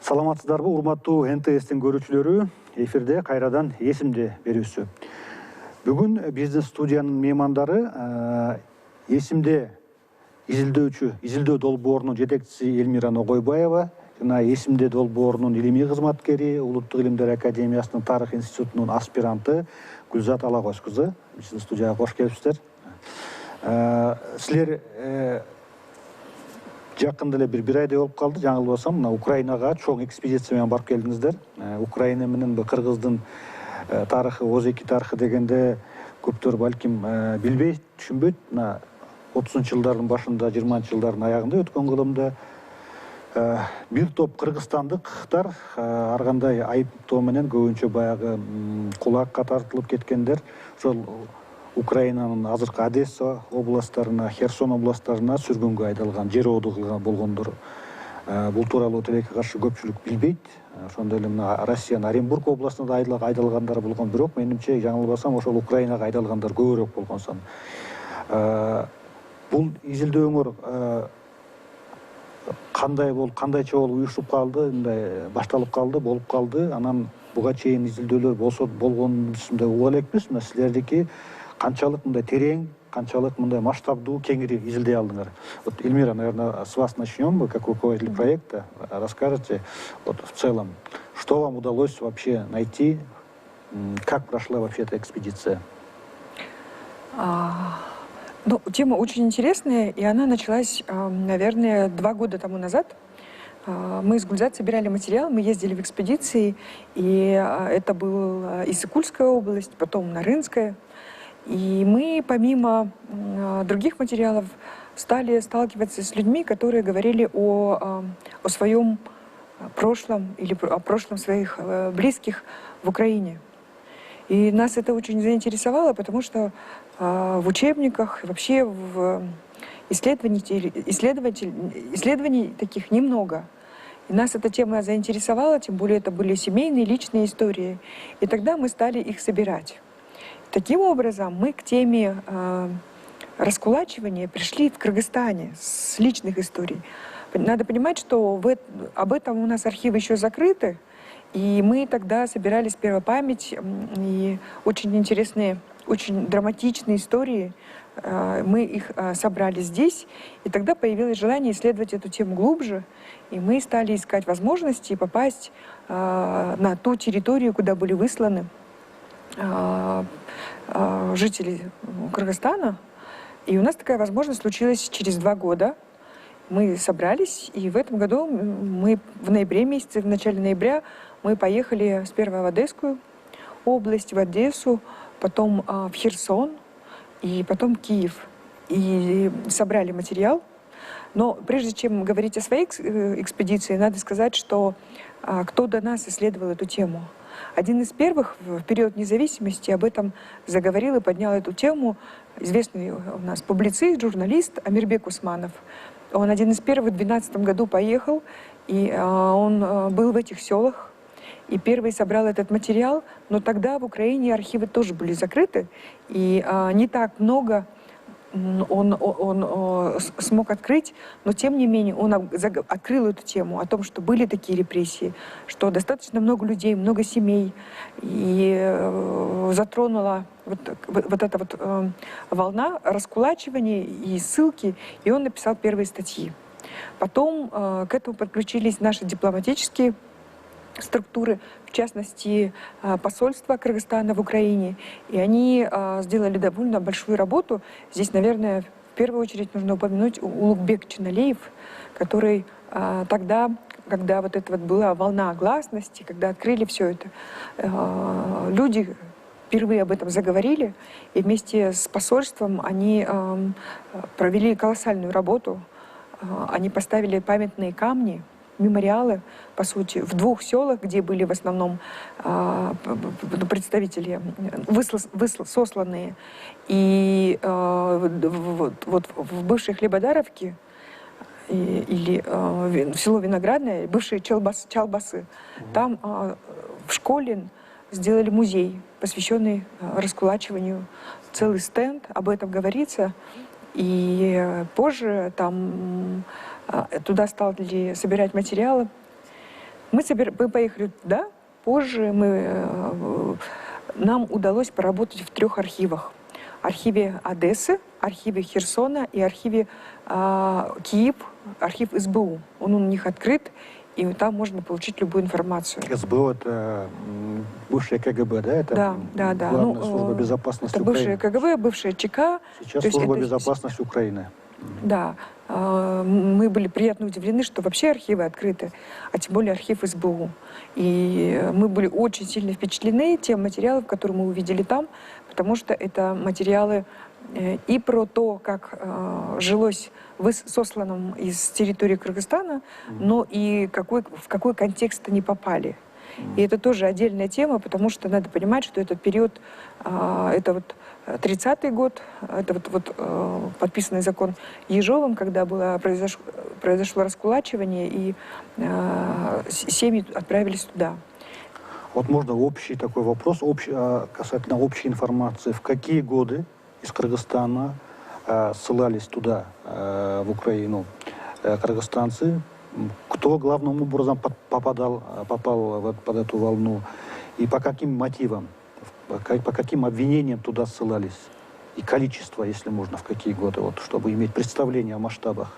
Саламатсыздарбы, урматтуу НТС-тин көрүүчүлөрү, эфирде кайрадан эсимде берүүсү. Бүгүн бизнес студиянын меймандары эсимде изилдөө долбоорунун жетекчиси Элмира Ногойбаева жана эсимде долбоорунун илимий кызматкери, Улуттук илимдер академиясынын тарых институтунун аспиранты Гүлзат Алагош кызы. Биздин студияга кош келипсиздер. Силер жакында эле бир айдай болуп калды, жаңылбасам, мына Украинага чоң экспедиция менен барып келдиңиздер. Украина менен Кыргыздын тарыхы, Озеки тарыхы дегенде көптөр балким билбейт, түшүнбөйт. Мына 30-жылдардын башында, 20-жылдардын аягында өткөн кылымда бир топ кыргызстандыктар ар кандай айыптоо менен көбүнчө баягы кулакка тартылып кеткендер. Ошол Украинанын азыркы Одесса областтарына, Херсон областтарына сүргөнгө айдалган, жер оду кылган болгондор. Бул тууралуу тилекке каршы көпчүлүк билбейт. Ошондой эле мына Россиянын Оренбург областына да айдалгандар болгон, бирок менимче жаңылбасам ошол Украинага айдалгандар көбүрөөк болгон сан. Бул изилдөөңөр кандайча болуп уюшуп калды, мындай башталып калды, болуп калды. Анан буга чейин изилдөөлөр болгонун да уга элекпиз. Мына силердики канчалык мындай терең, канчалык мындай масштабдуу, кеңири изилдей алдыңар? Вот Эльмира, наверное, с вас начнем, вы как руководитель проекта расскажете вот в целом, что вам удалось вообще найти, как прошла вообще эта экспедиция? Ну, тема очень интересная, и она началась, наверное, 2 года тому назад. Мы с Гульзат собирали материал, мы ездили в экспедиции, и это была Иссык-Кульская область, потом Нарынская. И мы, помимо других материалов, стали сталкиваться с людьми, которые говорили о своем прошлом или о прошлом своих близких в Украине. И нас это очень заинтересовало, потому что в учебниках, вообще в исследований таких немного. И нас эта тема заинтересовала, тем более это были семейные, личные истории. И тогда мы стали их собирать. Таким образом, мы к теме раскулачивания пришли в Кыргызстане с личных историй. Надо понимать, что об этом у нас архивы еще закрыты, и мы тогда собирали с первой память и очень интересные, очень драматичные истории. Мы их собрали здесь, и тогда появилось желание исследовать эту тему глубже, и мы стали искать возможности попасть на ту территорию, куда были высланы жители Кыргызстана. И у нас такая возможность случилась через 2 года. Мы собрались, и в этом году мы в ноябре месяце, в начале ноября, мы поехали сперва в Одесскую область, в Одессу, потом в Херсон, и потом в Киев. И собрали материал. Но прежде чем говорить о своей экспедиции, надо сказать, что кто до нас исследовал эту тему. Один из первых в период независимости об этом заговорил и поднял эту тему известный у нас публицист, журналист Амирбек Усманов. Он один из первых в 2012 году поехал, и он был в этих селах, и первый собрал этот материал, но тогда в Украине архивы тоже были закрыты, и не так много он смог открыть, но тем не менее он открыл эту тему о том, что были такие репрессии, что достаточно много людей, много семей, и затронула вот эта вот волна раскулачивания и ссылки, и он написал первые статьи. Потом к этому подключились наши дипломатические структуры, в частности, посольство Кыргызстана в Украине. И они сделали довольно большую работу. Здесь, наверное, в первую очередь нужно упомянуть Улукбек Чиналеев, который тогда, когда вот эта вот была волна гласности, когда открыли все это, люди впервые об этом заговорили, и вместе с посольством они провели колоссальную работу. Они поставили памятные камни, мемориалы, по сути, в 2 селах, где были в основном представители сосланные. И вот в бывшей Хлебодаровке или в село Виноградное, бывшие Чалбасы, там в школе сделали музей, посвященный раскулачиванию, целый стенд, об этом говорится. И позже там туда стали собирать материалы Мы поехали туда, позже нам удалось поработать в 3 архивах. Архиве Одессы, архиве Херсона и архиве Киев, архив СБУ. Он у них открыт, и там можно получить любую информацию. СБУ — это бывшее КГБ, да? Это Да. Главная служба безопасности это Украины. бывшее КГБ, бывшая ЧК. Сейчас служба безопасности Украины. Да. Мы были приятно удивлены, что вообще архивы открыты, а тем более архив СБУ. И мы были очень сильно впечатлены тем материалом, которые мы увидели там, потому что это материалы и про то, как жилось сосланным из территории Кыргызстана, но и в какой контекст они попали. И это тоже отдельная тема, потому что надо понимать, что этот период, это вот 30-й год, это подписанный закон Ежовым, когда произошло раскулачивание, и семьи отправились туда. Вот можно общий такой вопрос, касательно общей информации. В какие годы из Кыргызстана ссылались туда, в Украину, кыргызстанцы? Кто главным образом попал под эту волну? И по каким мотивам, по каким обвинениям туда ссылались? И количество, если можно, в какие годы, вот, чтобы иметь представление о масштабах.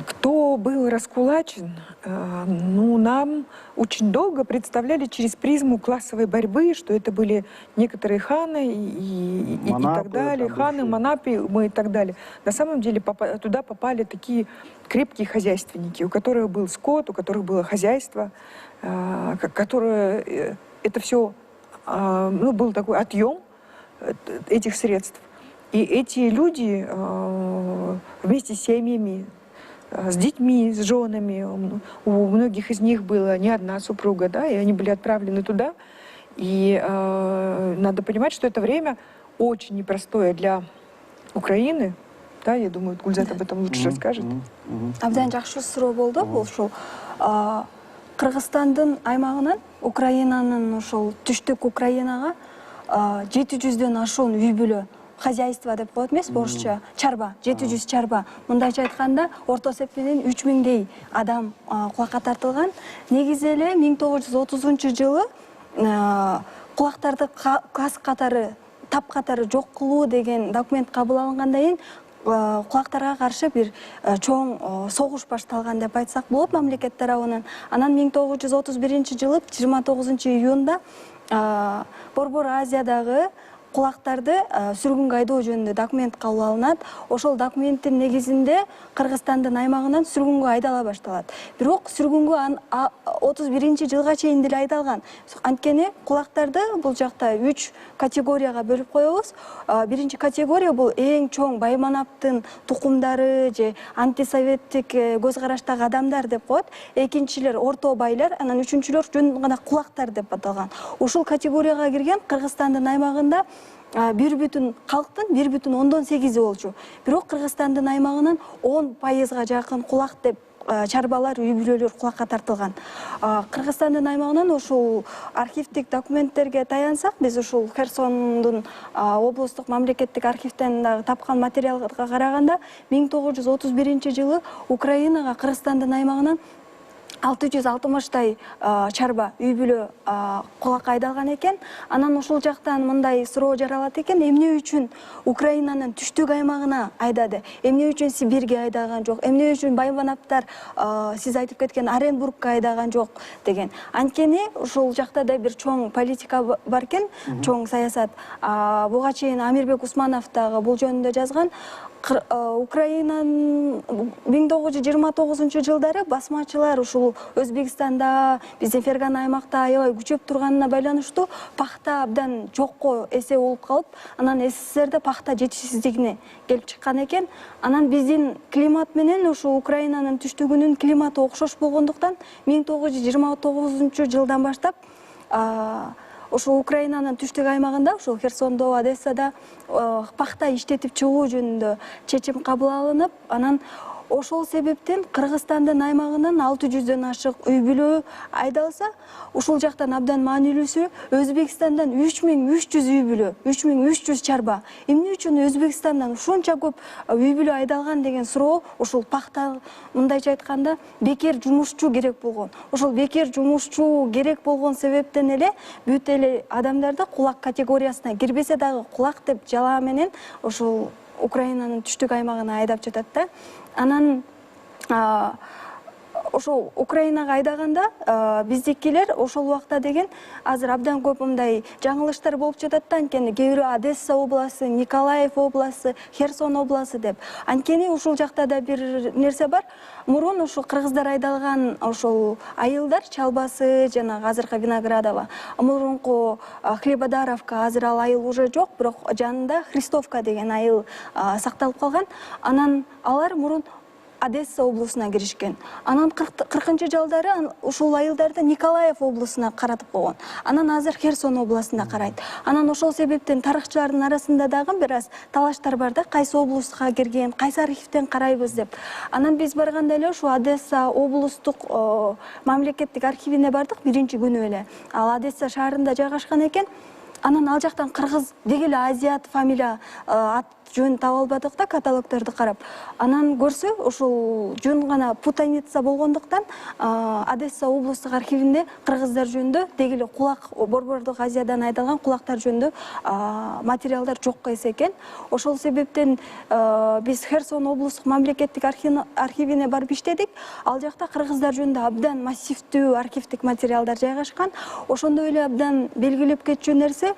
Кто был раскулачен, нам очень долго представляли через призму классовой борьбы, что это были некоторые ханы и так далее, ханы, манапи и так далее. На самом деле туда попали такие крепкие хозяйственники, у которых был скот, у которых было хозяйство, которое это все, был такой отъем этих средств. И эти люди вместе с семьями, с детьми, с женами, у многих из них была не одна супруга, да, и они были отправлены туда. И надо понимать, что это время очень непростое для Украины. Да, я думаю, Гульзат об этом лучше расскажет. Абдан жакшы суроо болду. Бул ушул Кыргызстандын аймагынан Украинанын ушул түштүк Украинага 700дөн ашуун үй бүлө хозяйство деп коет эмес, орусча чарба, 700 чарба. Мындайча айтканда, орто эсеп менен 3000дей адам кулакка тартылган. Негизи эле 1930-жылы кулактарды кас катары, тап катары жок кылуу деген документ кабыл алынгандан кийин кулактарга каршы бир чоң согуш башталган деп айтсак болот мамлекет тарабынан. Анан 1931-жылы 29-июнда Борбор Азиядагы кулактарды сүргүнгө айдоо жөнүндө документ кабыл алынат. Ошол документтин негизинде Кыргызстандын аймагынан сүргүнгө айдала башталат. Бирок сүргүнгө 31-жылга чейин деле айдалган. Анткени кулактарды бул жакта 3 категорияга бөлүп коебуз. Биринчи категория бул эң чоң байманаптын тукумдары же антисоветтик көз караштагы адамдар деп коет. Экинчилер орто байлар, анан үчүнчүлөр жөн гана кулактар деп аталган. Ушул категорияга кирген Кыргызстандын аймагында 1,8 болчу. Бирок Кыргызстандын аймагынан 10%га жакын кулак деп чарбалар, үй бүлөлөр кулакка тартылган. Кыргызстандын аймагынан ушул архивдик документтерге таянсак, биз ушул Херсондун облустук мамлекеттик архивден тапкан материалга караганда 1931-жылы Украинага Кыргызстандын аймагынан 660 чарба үй бүлө кулакка айдалган экен. Анан ушул жактан мындай суроо жаралат экен: эмне үчүн Украинанын түштүк аймагына айдады? Эмне үчүн Сибирге айдаган жок? Эмне үчүн байманаптар сиз айтып кеткен Оренбургка айдаган жок деген. Анткени ушул жакта да бир чоң политика бар экен, чоң саясат. Буга чейин Амирбек Усманов дагы бул жөнүндө жазган. Украинанын 1929-жылдары басмачылар ушул Өзбекстанда, биздин Фергана аймакта аябай күчөп турганына байланыштуу пахта абдан жокко эсе болуп калып, анан СССРде пахта жетишсиздигине келип чыккан экен. Анан биздин климат менен ушул Украинанын түштүгүнүн климаты окшош болгондуктан 1929-жылдан баштап ошол Украинанын түштүк аймагында, ошол Херсондо, Одессада пахта иштетип чыгуу жөнүндө чечим кабыл алынып, анан ошол себептен Кыргызстандын аймагынан 600дөн ашык үй бүлө айдалса, ушул жактан абдан маанилүүсү Өзбекстандан 3300 үй бүлө, 3300 чарба. Эмне үчүн Өзбекстандан ушунча көп үй бүлө айдалган деген суроо ушул пахта, мындайча айтканда, бекер жумушчу керек болгон. Ошол бекер жумушчу керек болгон себептен эле бүт эле адамдарды кулак категориясына кирбесе дагы кулак деп жалаа менен ошол Украинанын түштүк аймагына айдап жатат да. Анан ошол Украинага айдаганда биздикилер ошол убакта деген азыр абдан көп мындай жаңылыштар болуп жатат да, анткени кээ бирөө Одесса областы, Николаев областы, Херсон областы деп. Анткени ушул жакта да бир нерсе бар. Мурун ошол кыргыздар айдалган ошол айылдар, Чалбасы жана азыркы Виноградово, мурунку Хлебодаровка, азыр ал айыл уже жок, бирок жанында Христовка деген айыл сакталып калган. Анан алар мурун Одесса облусуна киришкен. Анан 40-жылдары ушул айылдарды Николаев облусуна каратып койгон. Анан азыр Херсон областына карайт. Анан ошол себептен тарыхчылардын арасында дагы бир аз талаштар бар да, кайсы облуска кирген, кайсы архивден карайбыз деп. Анан биз барганда эле ушу Одесса облустук мамлекеттик архивине бардык биринчи күнү эле. Ал Одесса шаарында жайгашкан экен. Анан ал жактан кыргыз дегеле азиат фамилия ат жөн таба албадык да, каталогдорду карап. Анан көрсө ушул жөн гана путаница болгондуктан Одесса облустук архивинде кыргыздар жөнүндө дегеле кулак, Борбордук Азиядан айдалган кулактар жөнүндө материалдар жок экен. Ошол себептен биз Херсон облустук мамлекеттик архивине барып иштедик. Ал жакта кыргыздар жөнүндө абдан массивдүү архивдик материалдар жайгашкан. Ошондой эле абдан белгилеп кетчү нерсе,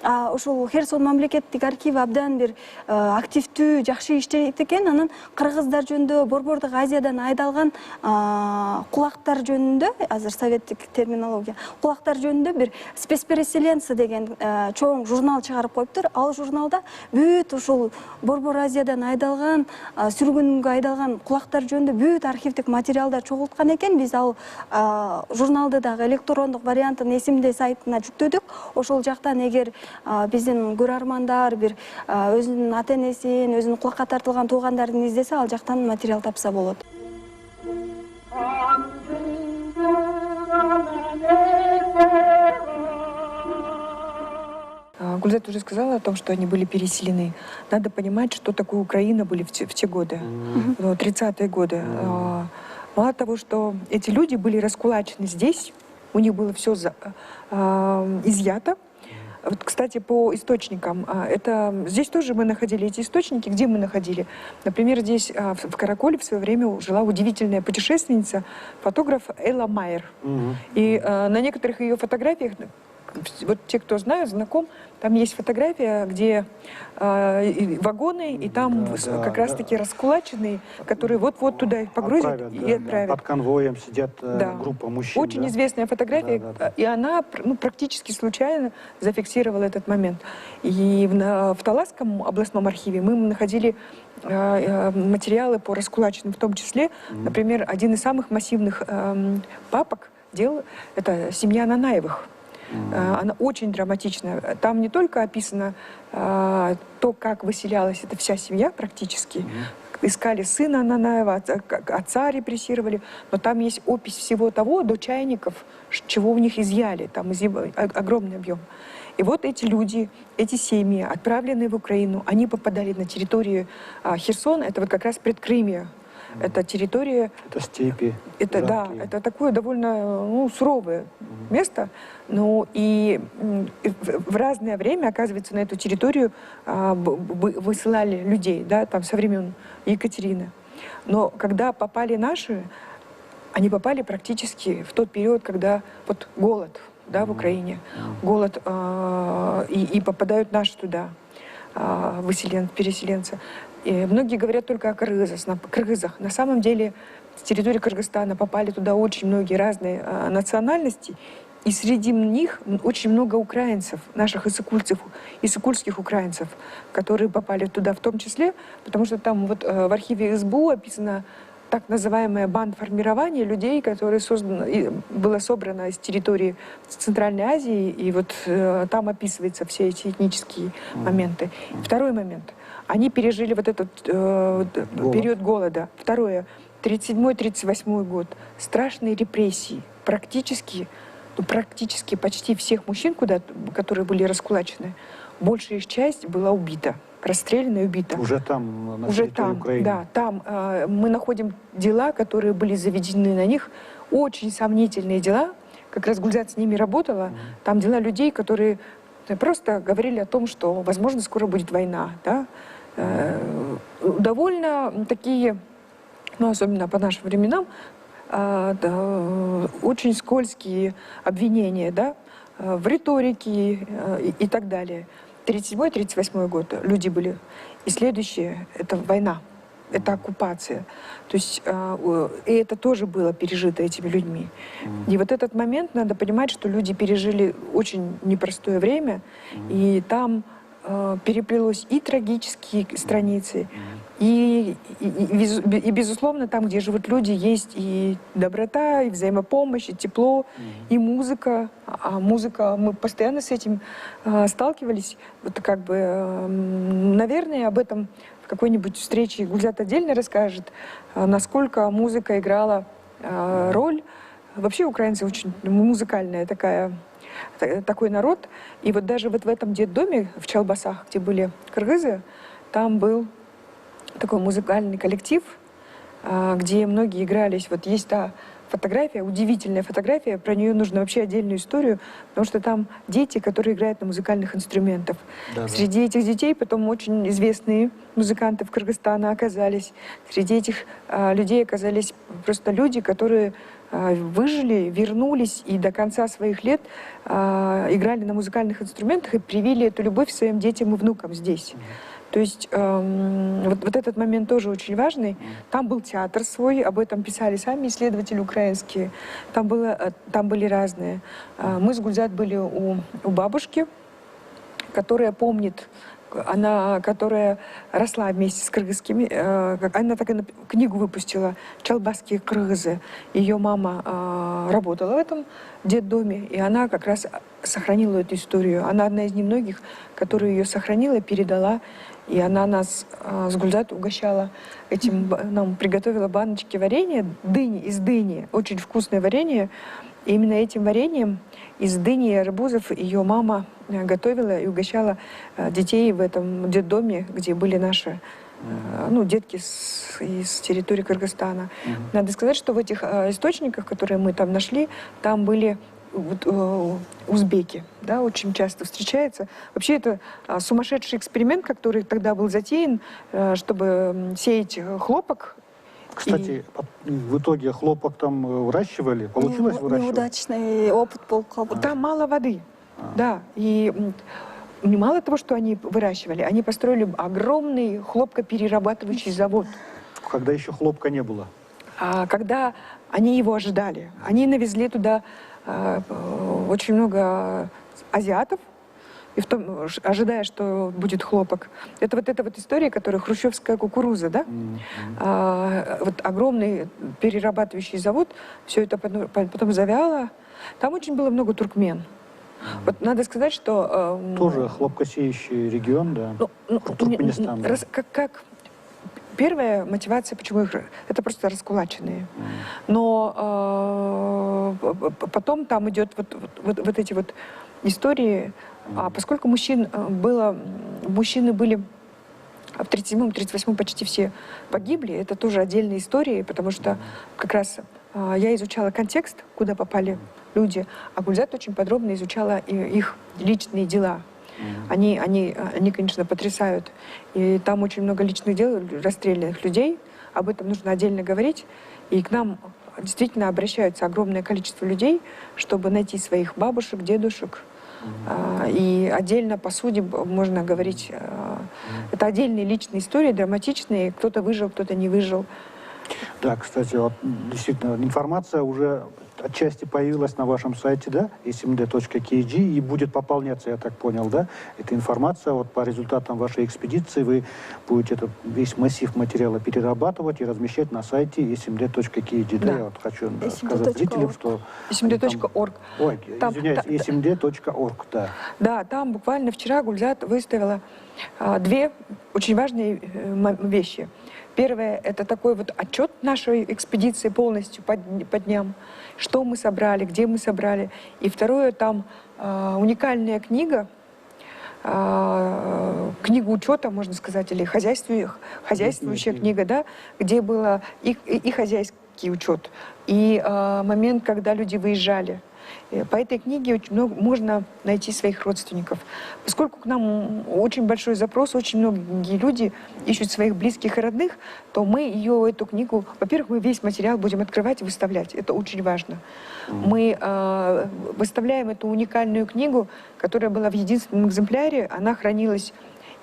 ошол Херсон мамлекеттик архиви абдан бир активдүү, жакшы иштейт экен. Анан кыргыздар жөнүндө Борбордук Азиядан айдалган кулактар жөнүндө, азыр советтик терминология, кулактар жөнүндө бир спецпереселенцы деген чоң журнал чыгарып коюптур. Ал журналда бүт ушул Борбор Азиядан айдалган, сүргүнгө айдалган кулактар жөнүндө бүт архивдик материалдар чогулткан экен. Биз ал журналды дагы электрондук вариантын эсимде сайтына жүктөдүк. Ошол жактан эгер биздин көрөрмандар бир өзүнүн ата-энесин, өзүнүн кулакка тартылган туугандарын издесе, ал жактан материал тапса болот. Гульзат уже сказала о том, что они были переселены. Надо понимать, что такое Украина были в те годы, 30-е годы. Мало того, что эти люди были раскулачены здесь, у них было все изъято. Вот, кстати, по источникам, здесь тоже мы находили эти источники. Где мы находили? Например, здесь в Караколе в свое время жила удивительная путешественница, фотограф Элла Майер. И на некоторых ее фотографиях, вот те, кто знают, знаком, там есть фотография, где вагоны, и там как раз-таки раскулаченные, которые вот-вот туда их погрузят и отправят. Под конвоем сидят группа мужчин. Очень известная фотография, и она практически случайно зафиксировала этот момент. И в Таласском областном архиве мы находили материалы по раскулаченным, в том числе, например, один из самых массивных папок дел — это семья Нанаевых. Она очень драматичная. Там не только описано то, как выселялась эта вся семья практически. Искали сына Нанаева, отца репрессировали, но там есть опись всего того до чайников, чего у них изъяли. Там огромный объем. И вот эти люди, эти семьи, отправленные в Украину, они попадали на территорию Херсона, это вот как раз предкрымье. Это территория... Это степи. Это, да, это такое довольно суровое место. Ну, и в разное время, оказывается, на эту территорию высылали людей, да, там со времен Екатерины. Но когда попали наши, они попали практически в тот период, когда вот голод, да, в Украине. Голод, и попадают наши туда, переселенцы. И многие говорят только о кыргызах. На самом деле с территории Кыргызстана попали туда очень многие разные национальности. И среди них очень много украинцев, наших иссыкульских украинцев, которые попали туда в том числе, потому что там вот в архиве СБУ описано так называемое бандформирование людей, которое было собрано из территории Центральной Азии, и вот там описываются все эти этнические моменты. Второй момент. Они пережили вот этот период голода. Второе. 37-38 год. Страшные репрессии. Практически почти всех мужчин, которые были раскулачены, большая их часть была убита. Расстреляна и убита. Уже там, на Уже территории там, Украины. да, там мы находим дела, которые были заведены на них, очень сомнительные дела. Как раз Гульзат с ними работала. Там дела людей, которые просто говорили о том, что, возможно, скоро будет война. Да? Довольно такие, ну, особенно по нашим временам, очень скользкие обвинения, да, в риторике и так далее. 37-38 год люди были. И следующее — это война, это оккупация. То есть и это тоже было пережито этими людьми. И вот этот момент, надо понимать, что люди пережили очень непростое время, и там переплелось и трагические страницы, и, безусловно, там, где живут люди, есть и доброта, и взаимопомощь, и тепло, и музыка. А музыка, мы постоянно с этим сталкивались. Вот как бы, наверное, об этом в какой-нибудь встрече Гульзат отдельно расскажет, насколько музыка играла роль. Вообще украинцы очень музыкальная такой народ. И вот даже вот в этом детдоме в Чалбасах, где были кыргызы, там был такой музыкальный коллектив, где многие игрались. Вот есть та фотография, удивительная фотография, про нее нужно вообще отдельную историю, потому что там дети, которые играют на музыкальных инструментах. Да. Среди этих детей потом очень известные музыканты в Кыргызстане оказались. Среди этих людей оказались просто люди, которые выжили, вернулись и до конца своих лет играли на музыкальных инструментах и привили эту любовь своим детям и внукам здесь. То есть вот этот момент тоже очень важный. Там был театр свой, об этом писали сами исследователи украинские. Там были разные. Мы с Гульзат были у бабушки, которая помнит, которая росла вместе с кыргызскими. Она так и книгу выпустила «Чалбасские кыргызы». Ее мама работала в этом детдоме, и она как раз сохранила эту историю. Она одна из немногих, которая ее сохранила, передала. И она нас с Гульзат угощала этим, нам приготовила баночки варенья, из дыни, очень вкусное варенье. И именно этим вареньем из дыни и арбузов ее мама готовила и угощала детей в этом детдоме, где были наши детки из территории Кыргызстана. Надо сказать, что в этих источниках, которые мы там нашли, там были узбеки, да, очень часто встречается. Вообще это сумасшедший эксперимент, который тогда был затеян, чтобы сеять хлопок. Кстати, в итоге хлопок там выращивали? Получилось выращивать? Неудачный опыт был. Там мало воды, да. И мало того, что они выращивали, они построили огромный хлопкоперерабатывающий завод. Когда еще хлопка не было? А когда они его ожидали, они навезли туда очень много азиатов, и ожидая, что будет хлопок. Это вот история, которая хрущевская кукуруза, да? Вот огромный перерабатывающий завод, все это потом завяло. Там очень было много туркмен. Вот надо сказать, что... Тоже хлопкосеющий регион, да? Туркменистан. Да. Первая мотивация, почему их... Это просто раскулаченные. Но потом там идет вот эти вот истории. А поскольку мужчины были в 37-38 почти все погибли, это тоже отдельная история, потому что как раз я изучала контекст, куда попали люди, а Гульзат очень подробно изучала их личные дела. Они, конечно, потрясают. И там очень много личных дел, расстрелянных людей. Об этом нужно отдельно говорить. И к нам действительно обращаются огромное количество людей, чтобы найти своих бабушек, дедушек. И отдельно по судьбе можно говорить. Это отдельные личные истории, драматичные. Кто-то выжил, кто-то не выжил. Да, кстати, вот действительно информация уже отчасти появилась на вашем сайте, да, smd.kg, и будет пополняться, я так понял, да, эта информация. Вот по результатам вашей экспедиции вы будете этот весь массив материала перерабатывать и размещать на сайте smd.kg. Да, я вот хочу сказать зрителям, что... smd.org. Ой, извиняюсь, smd.org, да. Да, там буквально вчера Гульзат выставила две очень важные вещи. Первое – это такой вот отчет нашей экспедиции полностью по дням, что мы собрали, где мы собрали. И второе, там уникальная книга, книга учета, можно сказать, или хозяйствующая книга, да, где было и хозяйский учет, и момент, когда люди выезжали. По этой книге очень много, можно найти своих родственников. Поскольку к нам очень большой запрос, очень многие люди ищут своих близких и родных, то мы эту книгу, во-первых, мы весь материал будем открывать и выставлять. Это очень важно. Мы выставляем эту уникальную книгу, которая была в единственном экземпляре. Она хранилась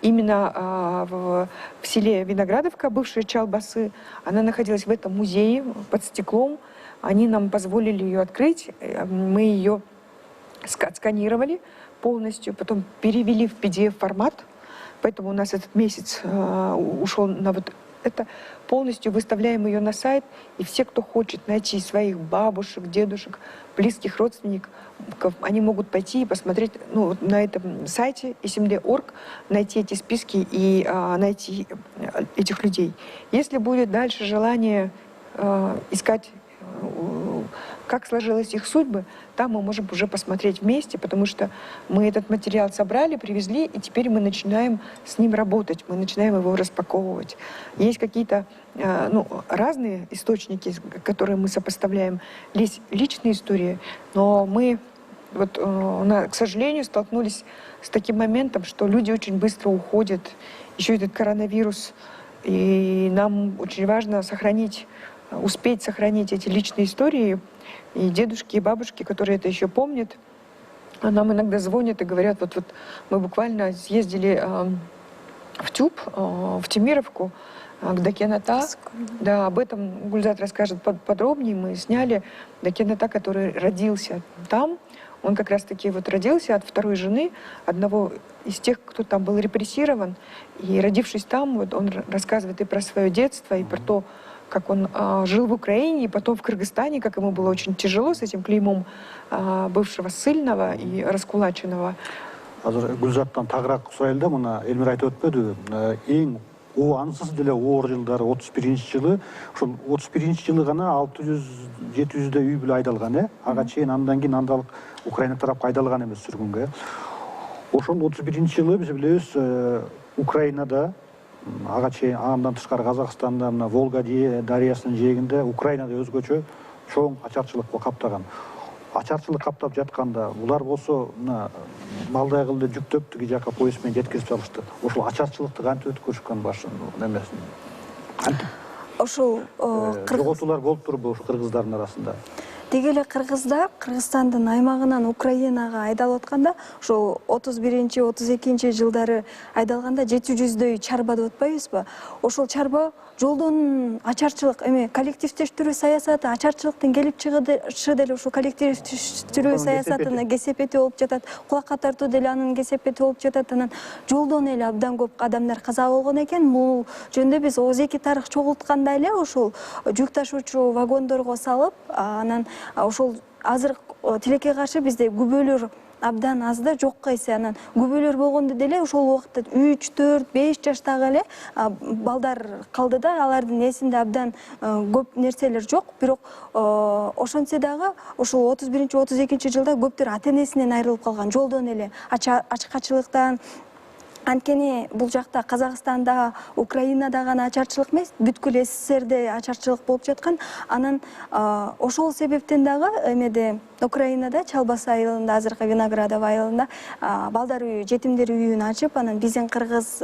именно в селе Виноградовка, бывшая Чалбасы. Она находилась в этом музее под стеклом. Они нам позволили ее открыть, мы ее сканировали полностью, потом перевели в PDF-формат, поэтому у нас этот месяц ушел на вот это. Полностью выставляем ее на сайт, и все, кто хочет найти своих бабушек, дедушек, близких родственников, они могут пойти и посмотреть на этом сайте smd.org, найти эти списки и найти этих людей. Если будет дальше желание искать, как сложились их судьбы, там мы можем уже посмотреть вместе, потому что мы этот материал собрали, привезли, и теперь мы начинаем с ним работать, мы начинаем его распаковывать. Есть какие-то разные источники, которые мы сопоставляем. Есть личные истории, но мы, к сожалению, столкнулись с таким моментом, что люди очень быстро уходят, еще этот коронавирус, и нам очень важно успеть сохранить эти личные истории. И дедушки, и бабушки, которые это еще помнят, нам иногда звонят и говорят, вот мы буквально съездили в Тюб, в Темировку, к Дакен Ата. Да, об этом Гульзат расскажет подробнее. Мы сняли Дакен Ата, который родился там. Он как раз-таки родился от второй жены, одного из тех, кто там был репрессирован. И родившись там, он рассказывает и про свое детство, и про то, как он жил в Украине, и потом в Кыргызстане, как ему было очень тяжело с этим клеймом бывшего ссыльного и раскулаченного. Гүлзаттан тагыраак сурайлы да, мына Элмир айтып өтпөдүбү, эң ансыз деле оор жылдары 31 жылы, ошол 31 жылы гана 600-700 үй бүлө айдалган, ага чейин андан кийин андалык Украина тарапка айдалган эмес сүргүнгө. Ошол 31 жылы биз билебиз Украинада, ага чейин андан тышкары Казакстанда, мына Волга дарыясынын жээгинде Украинада өзгөчө чоң ачарчылык каптаган. Ачарчылык каптап жатканда булар болсо малдай кылды жүктөп тиги жака поезд менен жеткирип салышты. Ошол ачарчылыкты кантип өткөрүшкөн башын эмесин? Ошол жоготуулар болуп турбу ошо кыргыздардын арасында? Деги эле Кыргыздын аймагынан Украинага айдалып атканда, ошол 31-32 жылдары айдалганда 700дөй чарба деп атпайбызбы? Ошол чарба жолдон ачарчылык, коллективдештирүү саясаты, ачарчылыктын келип чыгышы деле ушул коллективдештирүү саясатына кесепети болуп жатат. Кулакка тартуу деле анын кесепети болуп жатат. Анан жолдон эле абдан көп адамдар каза болгон экен. Бул жөнүндө биз Озеки тарых чогултканда эле ошол жүк ташуучу вагондорго салып, анан ошол азыр тилекке каршы бизде күбөлөр абдан азда, жокко эсе. Анан күбөлөр болгондо деле ошол убакта 3, 4, 5 жаштагы эле балдар калды да, алардын эсинде абдан көп нерселер жок. Бирок ошентсе дагы ошол 31-32 жылда көптөр ата-энесинен айрылып калган, жолдон эле ачкачылыктан. Анткени бул жакта Казакстанда, Украинада гана ачарчылык эмес, бүткүл СССРде ачарчылык болуп жаткан. Анан ошол себептен дагы эмеде Украинада, Чалбасы айылында, азыркы Виноградов айылында балдар үйү, жетимдер үйүн ачып, анан биздин кыргыз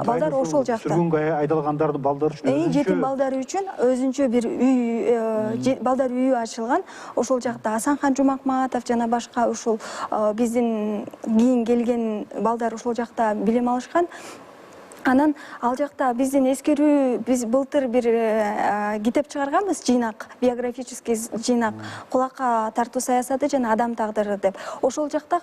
балдар ошол жакта. Сүргүнгө айдалгандардын балдары үчүн жетим балдары үчүн өзүнчө бир үй, балдар үйү ачылган. Ошол жакта Асанхан Жумакматов жана башка ошол биздин кийин келген балдар ошол жакта билим алышкан. Анан ал жакта биздин эскерүү, биз былтыр бир китеп чыгарганбыз, жыйнак, биографический жыйнак, кулакка тартуу саясаты жана адам тагдыры деп. Ошол жакта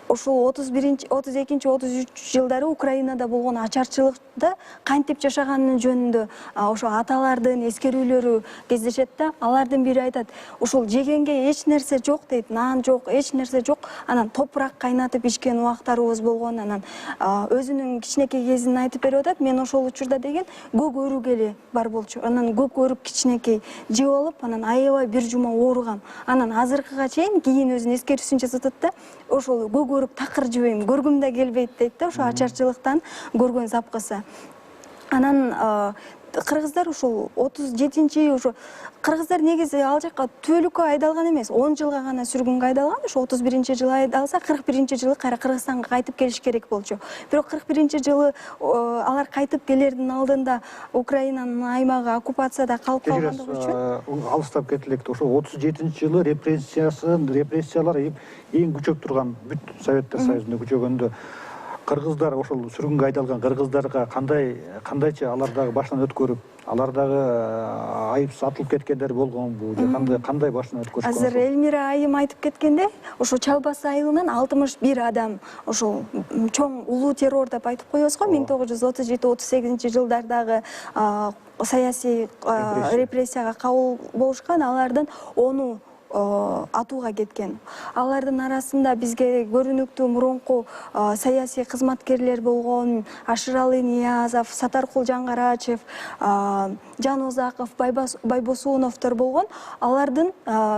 ошол 32, 33 жылдары Украинада болгон ачарчылыкта кантип жашаганын жөнүндө ошо аталардын эскерүүлөрү кездешет да. Алардын бири айтат, ошол жегенге эч нерсе жок дейт, нан жок, эч нерсе жок. Анан топурак кайнатып ичкен убактарыбыз болгон. Анан өзүнүн кичинекей кезин айтып берип атат. Мен ошол учурда деген көк өрүк эле бар болчу. Анан көк өрүк кичинекей жеп алып, анан аябай бир жума ооругам. Анан азыркыга чейин кийин өзүнүн эскерүүсүн жасап атат да. Ошол көк өрүк такыр жебейм, көргүм да келбейт дейт да, ошо ачарчылыктан көргөн запкысы. Анан кыргыздар ошол 37-нчи ошо кыргыздар негизи ал жакка түбөлүккө айдалган эмес, 10 жылга гана сүргүнгө айдалган. Ошо 31-нчи жылы айдалса, 41-нчи жылы кайра Кыргызстанга кайтып келиш керек болчу. Бирок 41-нчи жылы алар кайтып келердин алдында Украинанын аймагы оккупацияда калып калгандыгы үчүн алыстап кетелек. Ошо 37-нчи жылы репрессиялар эң күчөп турган бүт Советтер Союзунда күчөгөндө кыргыздар ошол сүргүнгө айдалган кыргыздарга кандайча алардагы башынан өткөрүп, алардагы айыпсыз атылып кеткендер болгонбу же кандай башынан өткөрүшкөн? Азыр Элмира айым айтып кеткенде, ошо Чалбас айылынан 61 адам ошол чоң улуу террор деп айтып коебуз го, 1937-38 жылдардагы саясий репрессияга кабыл болушкан, алардын 10-у атууга кеткен. Алардын арасында бизге көрүнүктүү мурунку саясий кызматкерлер болгон Ашыралы Ниязов, Сатаркул Жаңгарачев, Жан Озаков, Байбосуновдор болгон. Алардын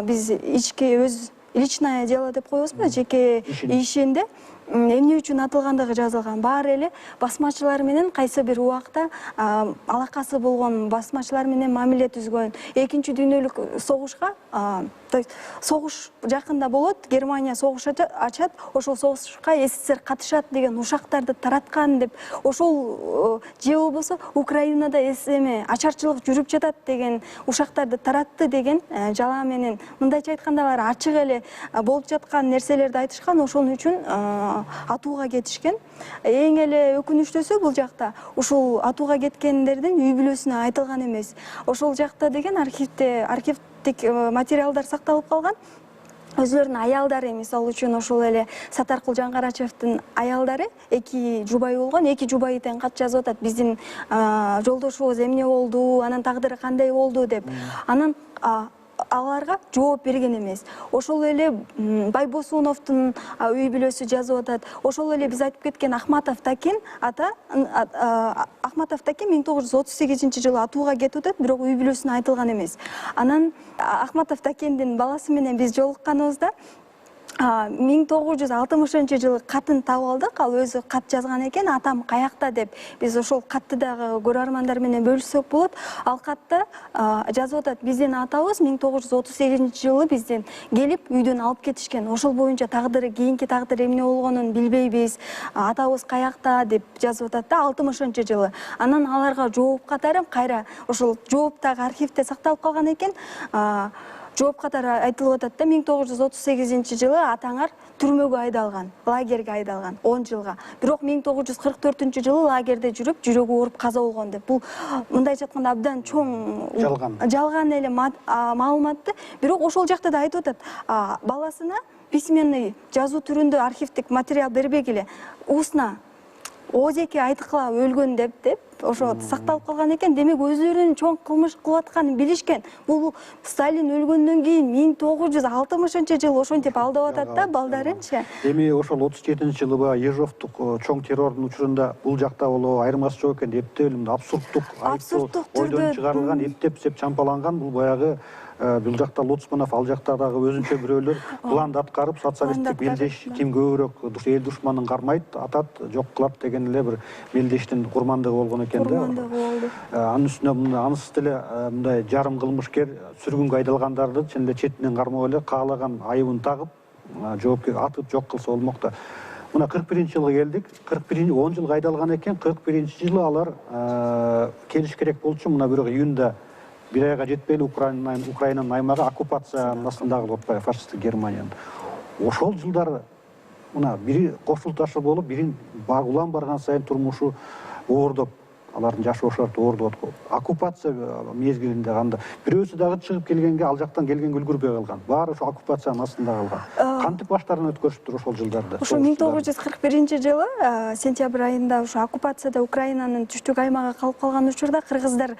биз ички өз личное дело деп коебузбу, жеке ишинде эмне үчүн атылгандыгы жазылган. Баары эле басмачылар менен кайсы бир убакта алакасы болгон басмачылар менен мамиле түзгөн. Экинчи дүйнөлүк согушка, то есть согуш жакында болот, Германия согуш ачат, ошол согушка СССР катышат деген ушактарды тараткан деп, ошол же болбосо Украинада ачарчылык жүрүп жатат деген ушактарды таратты деген жала менен, мындайча айтканда алар ачык эле болуп жаткан нерселерди айтышкан, ошон үчүн атууга кетишкен. Эң эле өкүнүчтүүсү бул жакта ушул атууга кеткендердин үй бүлөсүнө айтылган эмес. Ошол жакта деген архивдик материалдар сакталып калган. Өзлөрүнүн аялдары, мисалы үчүн ошол эле Сатаркул Жаңгарачевдин аялдары 2 жубайы болгон, 2 жубайы тең кат жазып атат. Биздин жолдошубуз эмне болду, анын тагдыры кандай болду деп. Анан аларга жооп берген эмес. Ошол эле Байбосуновдун үй бүлөсү жазып атат. Ошол эле биз айтып кеткен Ахматов Такен 1938 жылы атууга кетип атат, бирок үй бүлөсүнө айтылган эмес. Анан Ахматов Такендин баласы менен биз жолукканыбызда 1960 жылы катын таап алдык. Ал өзү кат жазган экен, атам каякта деп. Биз ошол катты дагы көрөрмандар менен бөлүшсөк болот. Ал катта жазып атат, биздин атабыз 1938 жылы бизден келип үйдөн алып кетишкен. Ошол боюнча тагдыры, кийинки тагдыры эмне болгонун билбейбиз. Атабыз каякта деп жазып атат да, 60 жылы. Анан аларга жооп катары кайра ошол жооптагы архивде сакталып калган экен. Жооп катары айтылып атат да, 1938 жылы атаңар түрмөгө айдалган, лагерге айдалган 10 жылга. Бирок 1944 жылы лагерде жүрүп, жүрөгү ооруп каза болгон деп. Бул мындайча айтканда абдан чоң жалган эле маалыматты. Бирок ошол жакта да айтып атат, баласына письменный жазуу түрүндө архивдик материал бербегиле, усна Озеки айтыкла өлгөн деп ошо сакталып калган экен. Демек өзлөрүнүн чоң кылмыш кылып атканын билишкен. Бул Сталин өлгөндөн кийин 1960 жылы ошентип алдап атат да балдарынчы. Эми ошол 37 жылы Ежовдук чоң террордун учурунда бул жакта боло айырмасы жок экен деп абсурдтук ойдон чыгарылган, эптеп чампаланган. Бул баягы бул жакта Луцманов, ал жакта дагы өзүнчө бирөөлөр планд аткарып, социалисттик мелдеш ким көбүрөөк эл душманын кармайт, атат, жок кылат деген эле бир мелдештин курмандыгы болгон экен да. Анын үстүнө анысыз деле мындай жарым кылмышкер сүргүнгө айдалгандарды чын эле четинен кармап эле каалаган айыбын тагып, жоопкер атып жок кылса болмок да. Мына 41-жылга келдик. 10 жылга айдалган экен. 41-жылы алар келиш керек болчу. Мына бирок июнда бир айга жетпей Украинанын аймагы оккупациянын астында калып атпайбы фашисттик Германиянын. Ошол жылдары мына бири кошул ташы болуп, бирин улам барган сайын турмушу оордоп, алардын жашоо шарты оордоп аткан. Оккупация мезгилинде кандай. Бирөөсү дагы чыгып келгенге, ал жактан келгенге үлгүрбөй калган. Баары ошо оккупациянын астында калган. Кантип баштарын өткөрүштүр ошол жылдарда? Ошо 1941 жылы сентябрь айында ошо оккупацияда Украинанын түштүк аймагы калып калган учурда кыргыздар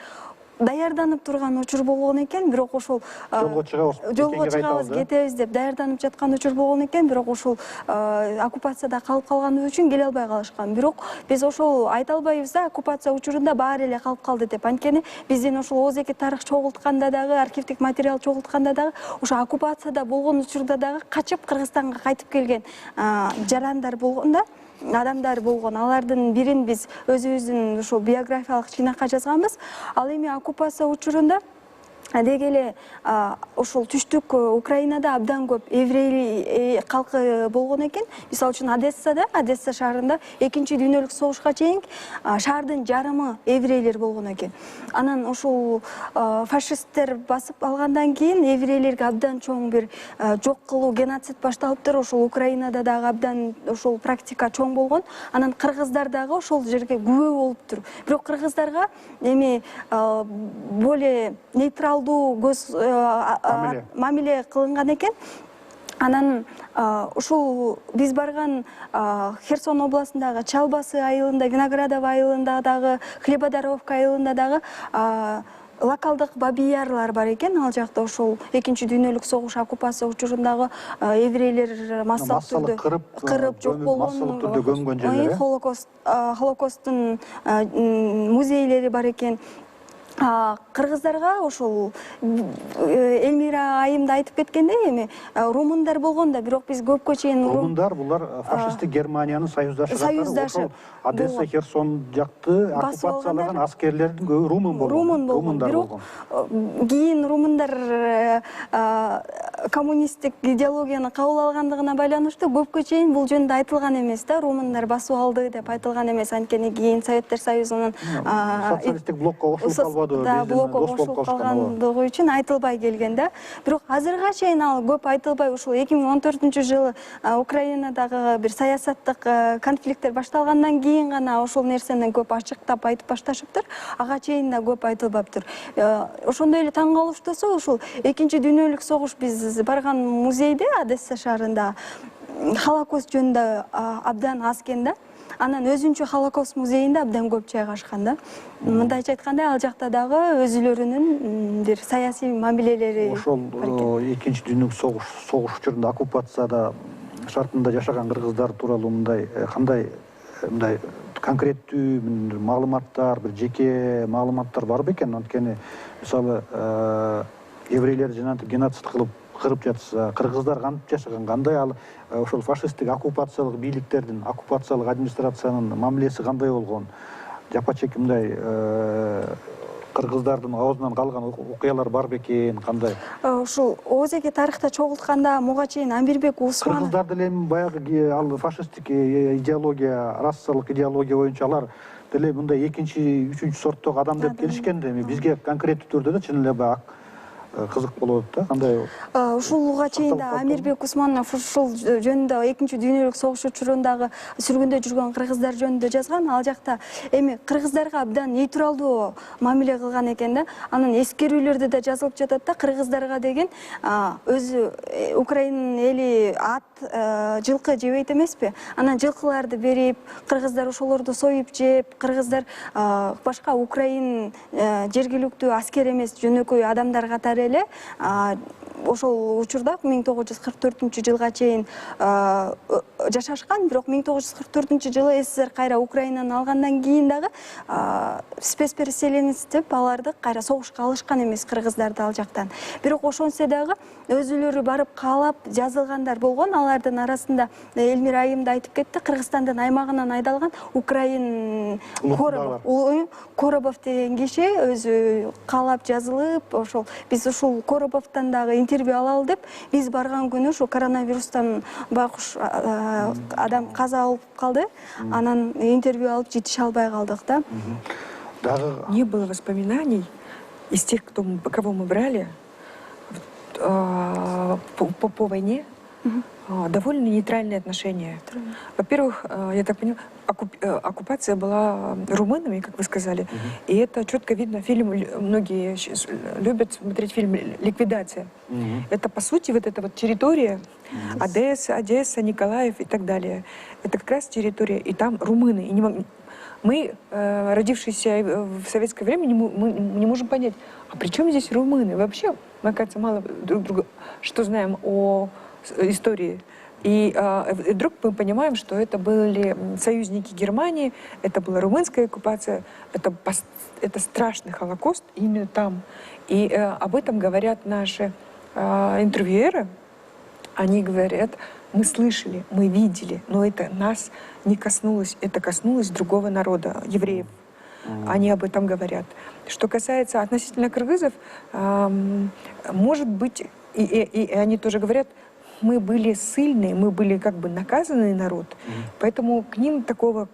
даярданып турган учур болгон экен, бирок ошол жолго чыгабыз, кетебиз деп даярданып жаткан учур болгон экен, бирок ошол оккупацияда калып калганыбыз үчүн келе албай калышкан. Бирок биз ошол айта албайбыз да, оккупация учурунда баары эле калып калды деп. Анткени биздин ошол ооз эки тарых чогултканда дагы, архивдик материал чогултканда дагы ошо оккупацияда болгон учурда дагы качып Кыргызстанга кайтып келген жарандар болгон да, адамдар болгон. Алардын бирин биз өзүбүздүн ошо биографиялык жыйнакка жазганбыз. Ал эми оккупация учурунда деги эле ошол түштүк Украинада абдан көп еврей калкы болгон экен. Мисалы үчүн Одесса шаарында экинчи дүйнөлүк согушка чейин шаардын жарымы еврейлер болгон экен. Анан ошол фашисттер басып алгандан кийин еврейлерге абдан чоң бир жок кылуу, геноцид башталыптыр. Ошол Украинада дагы абдан ошол практика чоң болгон. Анан кыргыздар дагы ошол жерге күбө болуптур. Бирок кыргыздарга эми более нейтрал көз мамиле кылынган экен. Анан ушул биз барган Херсон областындагы Чалбасы айылында, Виноградово айылында дагы, Хлебодаровка айылында дагы локалдык бабиярлар бар экен. Ал жакта ошол экинчи дүйнөлүк согуш оккупация учурундагы еврейлер массалык түрдө кырып жок болгон, массалык түрдө көмгөн жерлер. Холокосттун музейлери бар экен. Кыргыздарга ошол Элмира айымда айтып кеткендей, эми румундар болгон да, бирок биз көпкө чейин румундар булар фашисттик Германиянын союздашы катары. Ошол Одесса, Херсон жакты оккупациялаган аскерлердин көбү румун болгон. Бирок кийин румундар коммунисттик идеологияны кабыл алгандыгына байланыштуу көпкө чейин бул жөнүндө айтылган эмес да, румундар басып алды деп айтылган эмес. Анткени кийин Советтер Союзунун социалисттик блокко кошулуп калбады. Блокко кошулуп калгандыгы үчүн айтылбай келген да. Бирок азырга чейин ал көп айтылбай, ушул 2014-жылы Украинадагы бир саясаттык конфликттер башталгандан кийин гана ошол нерсени көп ачыктап айтып башташыптыр. Ага чейин да көп айтылбаптыр. Ошондой эле таң калыштуусу, ушул экинчи дүйнөлүк согуш биз барган музейде Одесса шаарында Холокост жөнүндө абдан аз экен да. Анан өзүнчө Холокост музейинде абдан көп жайгашкан да. Мындайча айтканда, ал жакта дагы өзүлөрүнүн бир саясий мамилелери. Ошол экинчи дүйнөлүк согуш учурунда оккупацияда шартында жашаган кыргыздар тууралуу кандай мындай конкреттүү маалыматтар, бир жеке маалыматтар бар бекен? Анткени мисалы еврейлер жанагынтип геноцид кылып кырып жатса, кыргыздар кантип жашаган, кандай ал ошол фашисттик оккупациялык бийликтердин, оккупациялык администрациянын мамилеси кандай болгон? Жапа чек мындай кыргыздардын оозунан калган окуялар бар бекен, кандай? Ушул ооз эки тарыхта чогултканда муга чейин Амирбек Усман кыргыздар деле баягы ал фашисттик идеология, расалык идеология боюнча алар деле мындай экинчи, үчүнчү сорттогу адам деп келишкен да, эми бизге конкреттүү түрдө да чын эле кызык болот да, кандай? Ушулга чейин да Амирбек Усманов ушул жөнүндө экинчи дүйнөлүк согуш учурундагы сүргүндө жүргөн кыргыздар жөнүндө жазган. Ал жакта эми кыргыздарга абдан нейтралдуу мамиле кылган экен да. Анын эскерүүлөрдө да жазылып жатат да, кыргыздарга деген өзү Украина эли ат, жылкы жебейт эмеспи? Анан жылкыларды берип, кыргыздар ошолорду союп жеп, кыргыздар башка Украин жергиликтүү аскер эмес, жөнөкөй адамдар катары эле ошол учурда 1944-жылга чейин жашашкан. Бирок 1944-жылы СССР кайра Украинаны алгандан кийин дагы спецпереселенец деп аларды кайра согушка алышкан эмес кыргыздарды ал жактан. Бирок ошонсо дагы өзүлөрү барып каалап жазылгандар болгон. Алардын арасында Элмира айымда айтып кетти, Кыргызстандын аймагынан айдалган Украин Коробов деген киши өзү каалап жазылып, ошол биз ушул Коробовдон дагы интервью алалы деп, биз барган күнү ушу коронавирустан байкуш адам каза болуп калды. Анан интервью алып жетише албай калдык да. Не было воспоминаний из тех, кого мы брали по войне, довольно нейтральные отношения. Во-первых, я так понимаю, оккупация была румынами, как вы сказали, и это четко видно. Фильм, многие любят смотреть фильм «Ликвидация». Это, по сути, вот эта вот территория Одесса, Николаев и так далее. Это как раз территория, и там румыны. И мы, родившиеся в советское время, мы не можем понять, а при чем здесь румыны? Вообще, мы, кажется, мало друг друга что знаем о истории. И вдруг мы понимаем, что это были союзники Германии, это была румынская оккупация, это страшный Холокост именно там. И об этом говорят наши интервьюеры. Они говорят, мы слышали, мы видели, но это нас не коснулось, это коснулось другого народа, евреев. Они об этом говорят. Что касается относительно кыргызов, может быть, и они тоже говорят, мы были ссыльные, мы были как бы наказанный народ, поэтому к ним такого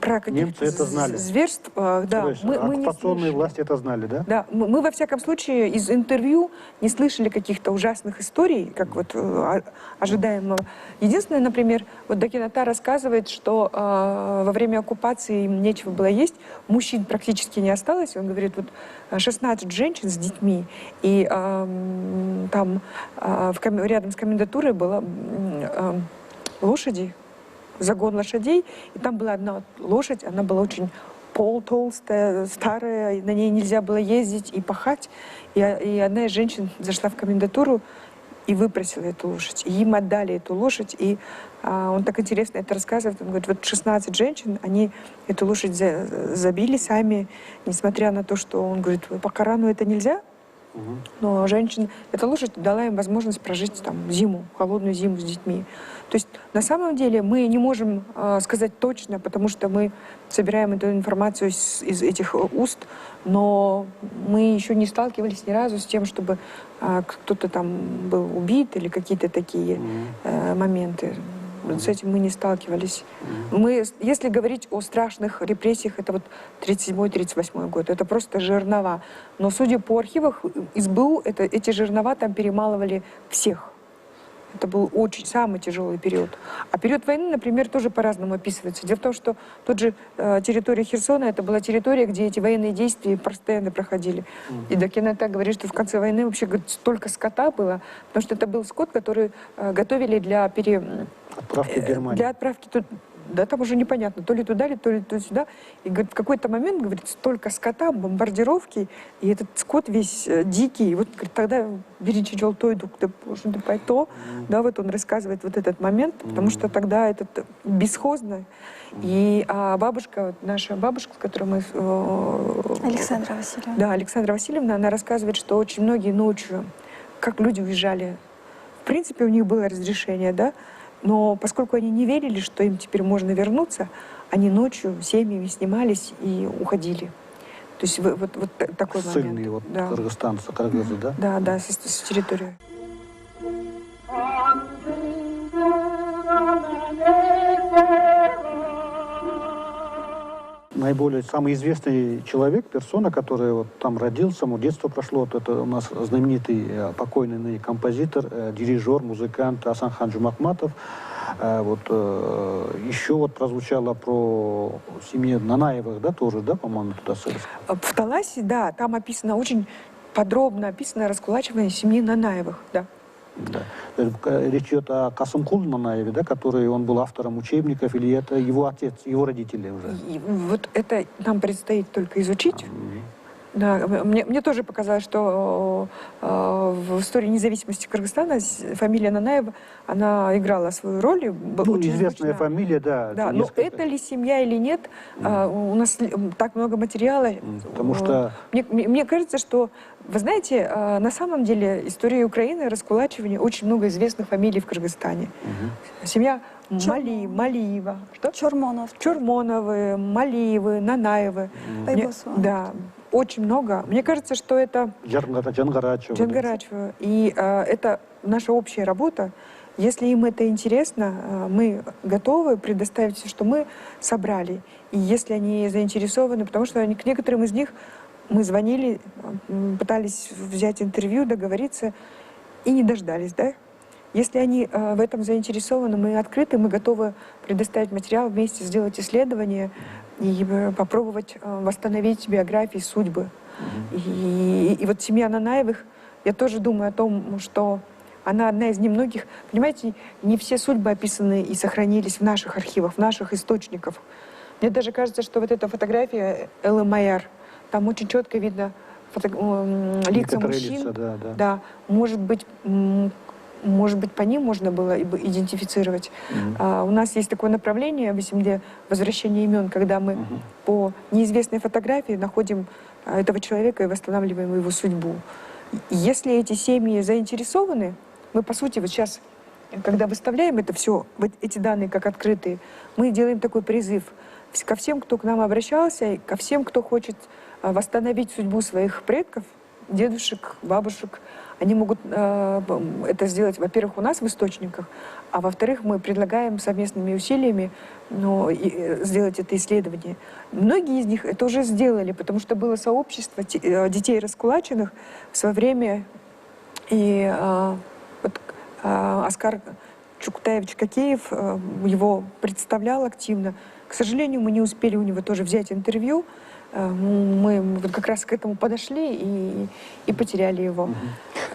про немцы это знали. Зверств, да, мы оккупационные власти это знали, да? Да, мы во всяком случае из интервью не слышали каких-то ужасных историй, как вот ожидаемого. Единственное, например, вот Докината рассказывает, что во время оккупации им нечего было есть, мужчин практически не осталось. Он говорит, вот 16 женщин с детьми, и там рядом с комендатурой была лошади, загон лошадей, и там была одна лошадь, она была очень полтолстая, старая, на ней нельзя было ездить и пахать. И одна из женщин зашла в комендатуру и выпросила эту лошадь. И им отдали эту лошадь, и он так интересно это рассказывает. Он говорит, вот 16 женщин, они эту лошадь забили сами, несмотря на то, что он говорит, по Корану это нельзя, но эта лошадь дала им возможность прожить там зиму, холодную зиму с детьми. То есть на самом деле мы не можем сказать точно, потому что мы собираем эту информацию из этих уст, но мы еще не сталкивались ни разу с тем, чтобы кто-то там был убит или какие-то такие моменты. С этим мы не сталкивались. Если говорить о страшных репрессиях, это вот 37-38 год, это просто жернова. Но судя по архивах СБУ, эти жернова там перемалывали всех. Это был самый тяжелый период. А период войны, например, тоже по-разному описывается. Дело в том, что тот же территория Херсона, это была территория, где эти военные действия постоянно проходили. И Докината говорит, что в конце войны вообще, говорит, столько скота было, потому что это был скот, который готовили для отправки в Германию. Для отправки да, там уже непонятно, то ли туда, то ли сюда. И говорит, в какой-то момент, говорит, столько скота, бомбардировки, и этот скот весь дикий. И вот, говорит, тогда берите желтойду, да, вот он рассказывает вот этот момент, потому что тогда этот бесхозно. И бабушка, наша бабушка, с которой мы... Александра Васильевна. Да, Александра Васильевна, она рассказывает, что очень многие ночью, как люди уезжали, в принципе, у них было разрешение, да, но поскольку они не верили, что им теперь можно вернуться, они ночью семьями снимались и уходили. То есть вот такой момент. Ссыльные, вот да. кыргызстанцы, кыргызы, да? Да, с территории. Наиболее самый известный человек, персона, который вот там родился, ему детство прошло, вот это у нас знаменитый покойный композитор, дирижер, музыкант Асанхан Жумахматов. Вот еще вот прозвучало про семью Нанаевых, да, тоже, да, по-моему, туда ссылись? В Таласе, да, там описано очень подробно раскулачивание семьи Нанаевых, да. Да. Речь идет о Касымкулу Нанаеве, да, который он был автором учебников, или это его отец, его родители уже? И вот это нам предстоит только изучить. Да, мне тоже показалось, что в истории независимости Кыргызстана фамилия Нанаева, она играла свою роль. Очень известная фамилия, да. Да, но это ли семья или нет, у нас так много материала. Потому что... Мне кажется, что, вы знаете, на самом деле история Украины, раскулачивания, очень много известных фамилий в Кыргызстане. Семья Малиева. Что? Чормоновы, Малиевы, Нанаевы. Да. Очень много. Мне кажется, что это... Джангарачева. И это наша общая работа. Если им это интересно, мы готовы предоставить все, что мы собрали. И если они заинтересованы, потому что к некоторым из них мы звонили, пытались взять интервью, договориться, и не дождались, да? Если они в этом заинтересованы, мы открыты, мы готовы предоставить материал, вместе сделать исследование и попробовать восстановить биографии, судьбы. И вот семья Нанаевых, я тоже думаю о том, что она одна из немногих. Понимаете, не все судьбы описаны и сохранились в наших архивах, в наших источниках. Мне даже кажется, что вот эта фотография Эллы Майяр, там очень четко видно лица мужчин. Лица, да. Да, может быть, по ним можно было идентифицировать. У нас есть такое направление в СМД «Возвращение имен», когда мы по неизвестной фотографии находим этого человека и восстанавливаем его судьбу. Если эти семьи заинтересованы, мы, по сути, вот сейчас, когда выставляем это все, вот эти данные как открытые, мы делаем такой призыв ко всем, кто к нам обращался, и ко всем, кто хочет восстановить судьбу своих предков, дедушек, бабушек. Они могут это сделать, во-первых, у нас в источниках, а во-вторых, мы предлагаем совместными усилиями сделать это исследование. Многие из них это уже сделали, потому что было сообщество детей раскулаченных в свое время, и Оскар Чуктаевич Кокеев его представлял активно. К сожалению, мы не успели у него тоже взять интервью. Мы вот как раз к этому подошли и потеряли его.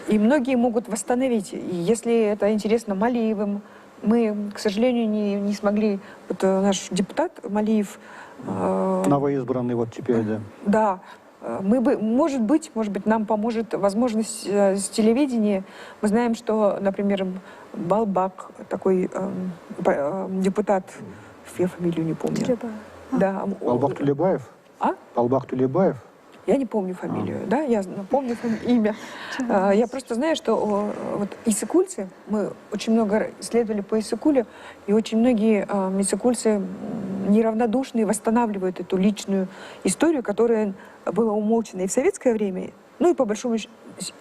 И многие могут восстановить. И если это интересно Малиевым, мы, к сожалению, не смогли. Вот наш депутат Малиев... Новоизбранный вот теперь, да. Да. Может быть, нам поможет возможность с телевидения. Мы знаем, что, например, Балбак, такой депутат, я фамилию не помню. Да. Балбак Тулебаев? Балбак Тулебаев? Я не помню фамилию, да, я помню имя. Я просто знаю, что вот иссыкульцы, мы очень много исследовали по Иссыкулю, и очень многие иссыкульцы неравнодушные восстанавливают эту личную историю, которая была умолчана и в советское время, ну и по большому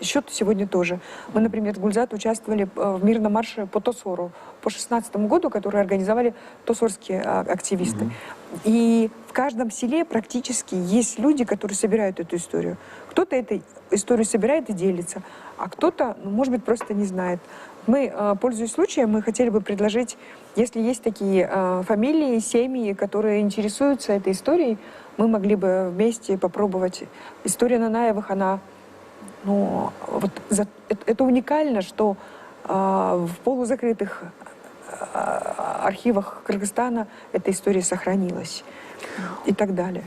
счету сегодня тоже. Мы, например, с Гульзат участвовали в мирном марше по Тосору по 2016 году, который организовали тосорские активисты. И в каждом селе практически есть люди, которые собирают эту историю. Кто-то эту историю собирает и делится, а кто-то, может быть, просто не знает. Мы, пользуясь случаем, мы хотели бы предложить, если есть такие фамилии, семьи, которые интересуются этой историей, мы могли бы вместе попробовать. История Нанаевых, она, это уникально, что в полузакрытых архивах Кыргызстана эта история сохранилась и так далее.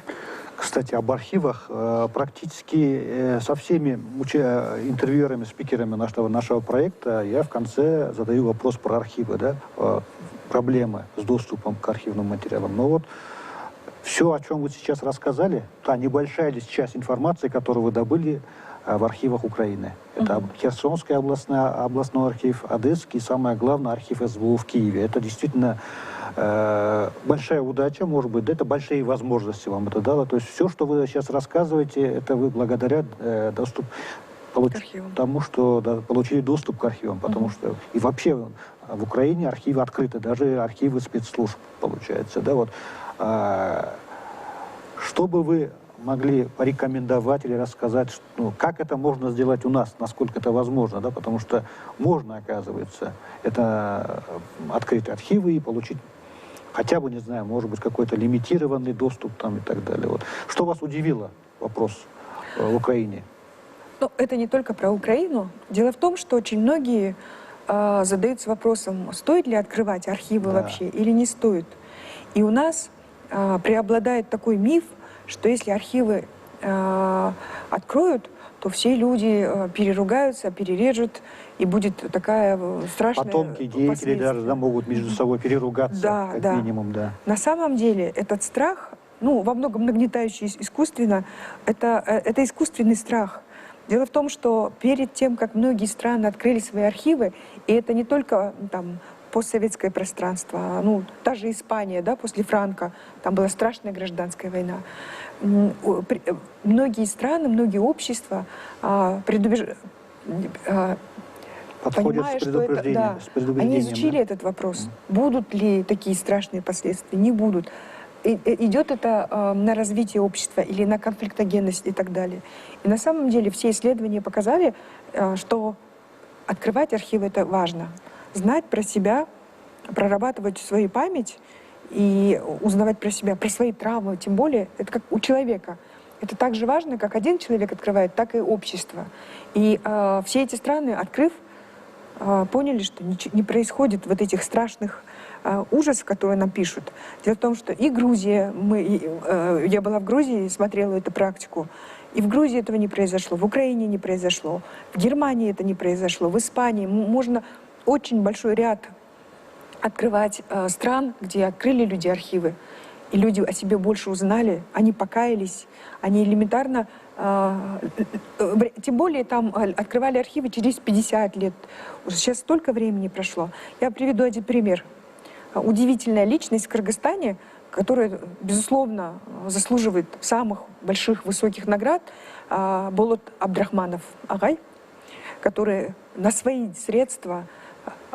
Кстати, об архивах практически со всеми интервьюерами, спикерами нашего проекта я в конце задаю вопрос про архивы, да, проблемы с доступом к архивным материалам. Но вот все, о чем вы сейчас рассказали, та небольшая ли часть информации, которую вы добыли в архивах Украины. Это Херсонский областной архив, Одесский, и самое главное, архив СБУ в Киеве. Это действительно большая удача, может быть, да, это большие возможности вам это дало. То есть все, что вы сейчас рассказываете, это вы благодаря тому, что получили доступ к архивам, потому что и вообще в Украине архивы открыты, даже архивы спецслужб, получается. Да, вот. Что бы вы могли порекомендовать или рассказать, как это можно сделать у нас, насколько это возможно, да, потому что можно, оказывается, это открыть архивы и получить хотя бы, не знаю, может быть, какой-то лимитированный доступ там и так далее. Вот. Что вас удивило, вопрос в Украине? Ну, это не только про Украину. Дело в том, что очень многие задаются вопросом, стоит ли открывать архивы вообще или не стоит. И у нас преобладает такой миф, что если архивы откроют, то все люди переругаются, перережут, и будет такая страшная потомки, деятели даже могут между собой переругаться, как минимум, да. На самом деле этот страх, во многом нагнетающий искусственно, это искусственный страх. Дело в том, что перед тем, как многие страны открыли свои архивы, и это не только там постсоветское пространство, та же Испания, да, после Франко, там была страшная гражданская война. Многие страны, многие общества понимая, что это, они изучили этот вопрос. Будут ли такие страшные последствия? Не будут. Идет это на развитие общества или на конфликтогенность и так далее. И на самом деле все исследования показали, что открывать архивы — это важно. знать про себя, прорабатывать свою память и узнавать про себя, про свои травмы, тем более, это как у человека. Это так же важно, как один человек открывает, так и общество. И все эти страны, открыв, поняли, что не происходит вот этих страшных ужасов, которые нам пишут. Дело в том, что и Грузия, я была в Грузии, смотрела эту практику, и в Грузии этого не произошло, в Украине не произошло, в Германии это не произошло, в Испании. Можно очень большой ряд открывать стран, где открыли люди архивы, и люди о себе больше узнали, они покаялись, они элементарно, тем более там открывали архивы через 50 лет. Уже сейчас столько времени прошло. Я приведу один пример. Удивительная личность в Кыргызстане, которая, безусловно, заслуживает самых больших, высоких наград, Болот Абдрахманов Агай, который на свои средства,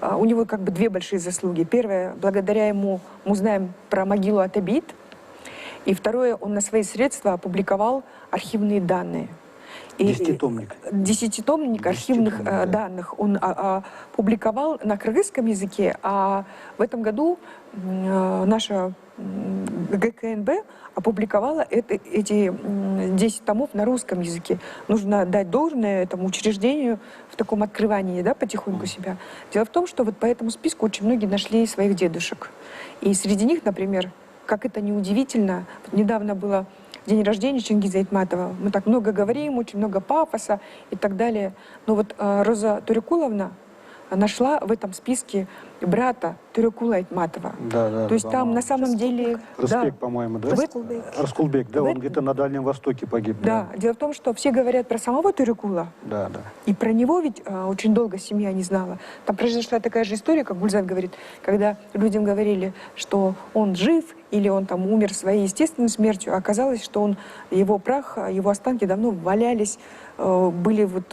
у него как бы две большие заслуги. Первое, благодаря ему мы знаем про могилу Атабит, и второе, он на свои средства опубликовал архивные данные. Десятитомник. Десятитомник архивных данных он публиковал на кыргызском языке, а в этом году наша ГКНБ опубликовала эти 10 томов на русском языке. Нужно дать должное этому учреждению в таком открывании, да, потихоньку себя. Дело в том, что вот по этому списку очень многие нашли своих дедушек. И среди них, например, как это неудивительно, недавно было день рождения Чингиза Айтматова. Мы так много говорим, очень много пафоса и так далее. Но вот Роза Турекуловна нашла в этом списке брата Турекула Айтматова. Да, то есть там на самом деле... Рыскбек, по-моему, да? Раскулбек, да, он где-то на Дальнем Востоке погиб. Да, дело в том, что все говорят про самого Турекула. Да. И про него ведь очень долго семья не знала. Там произошла такая же история, как Гульзат говорит, когда людям говорили, что он жив или он там умер своей естественной смертью, а оказалось, что его прах, его останки давно валялись, были вот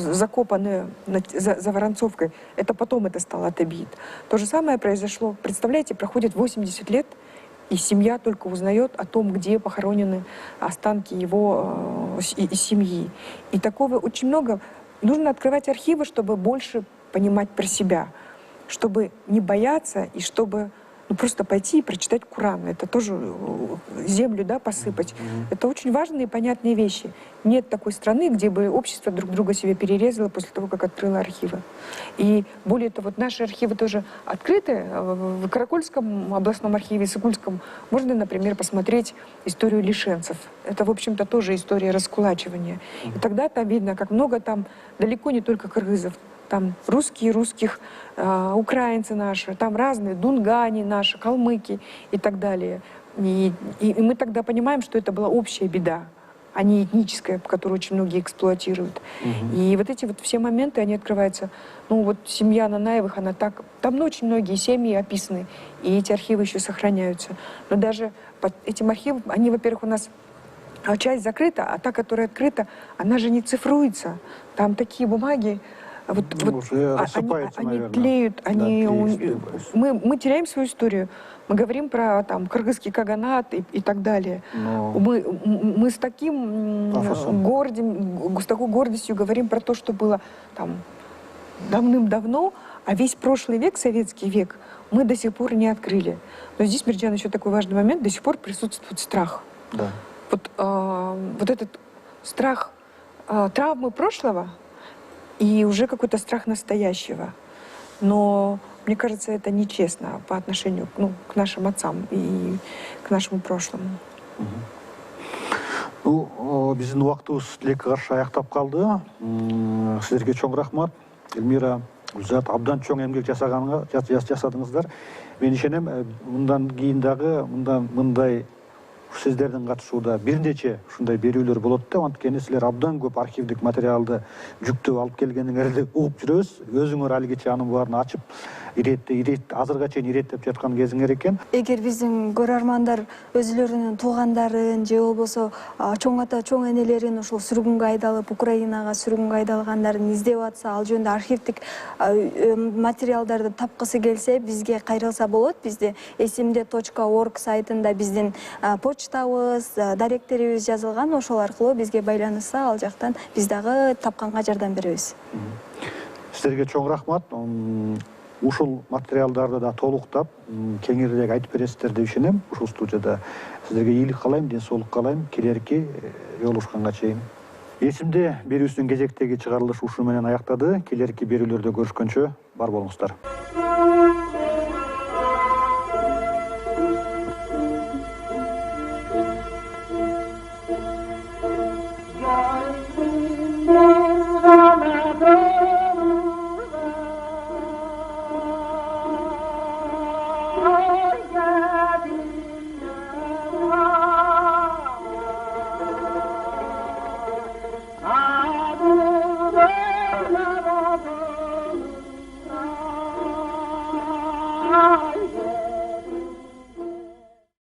закопаны за Воронцовкой. Это потом это стало Атабит. То же самое произошло. Представляете, проходит 80 лет, и семья только узнает о том, где похоронены останки его семьи. И такого очень много. Нужно открывать архивы, чтобы больше понимать про себя, чтобы не бояться и чтобы просто пойти и прочитать Коран. Это тоже землю, да, посыпать. Это очень важные и понятные вещи. Нет такой страны, где бы общество друг друга себе перерезало после того, как открыло архивы. И более того, вот наши архивы тоже открыты. В Каракольском областном архиве, Сыкульском можно, например, посмотреть историю лишенцев. Это, в общем-то, тоже история раскулачивания. И тогда там видно, как много там далеко не только кыргызов. Там русские, русских, украинцы наши, там разные, дунгане наши, калмыки и так далее. И мы тогда понимаем, что это была общая беда, а не этническая, которую очень многие эксплуатируют. И вот эти вот все моменты, они открываются. Ну вот семья Нанаевых, она так... Там очень многие семьи описаны, и эти архивы еще сохраняются. Но даже под этим архивом, они, во-первых, у нас... часть закрыта, а та, которая открыта, она же не цифруется. Там такие бумаги, уже рассыпаются, они наверное. тлеют, Тлеют. мы теряем свою историю. Мы говорим про там кыргызский каганат и так далее. Мы с таким с такой гордостью говорим про то, что было там давным-давно, а весь прошлый век, советский век, мы до сих пор не открыли. Но здесь, Мирджан, еще такой важный момент: до сих пор присутствует страх. Да. Вот этот страх травмы прошлого и уже какой-то страх настоящего. Но мне кажется, это нечестно по отношению к нашим отцам и к нашему прошлому. Биздин убактыбыз тилекке каршы аяктап калды. Силерге чоң рахмат. Эльмира, Гүлзат, абдан чоң эмгек жасадыңыздар. Мен ишенем, мындан кийин дагы мындай сиздердин катышууда бир нече ушундай берүүлөр болот да. Анткени силер абдан көп архивдик материалды жүктөп алып келгениңерди угуп жүрөбүз. Өзүңөр алигиче анын баарын ачып азырга чейин иреттеп жаткан кезиңер экен. Эгер биздин көрөрмандар өзүлөрүнүн туугандарын же болбосо чоң ата, чоң энелерин ушул сүргүнгө айдалып, Украинага сүргүнгө айдалгандарын издеп атса, ал жөнүндө архивдик материалдарды тапкысы келсе, бизге кайрылса болот. Бизде esimde.org сайтында биздин почтабыз, даректерибиз жазылган. Ошол аркылуу бизге байланышса, ал жактан биз дагы тапканга жардам беребиз. Силерге чоң рахмат. ушул материалдарды да толуктап кеңирээк айтып бересиздер деп ишенем ушул студияда. Сиздерге ийгилик каалайм, ден соолук каалайм. Келерки жолугушканга чейин. Эсимде берүүсүнүн кезектеги чыгарылышы ушу менен аяктады. Келерки берүүлөрдө көрүшкөнчө бар болуңуздар. Ah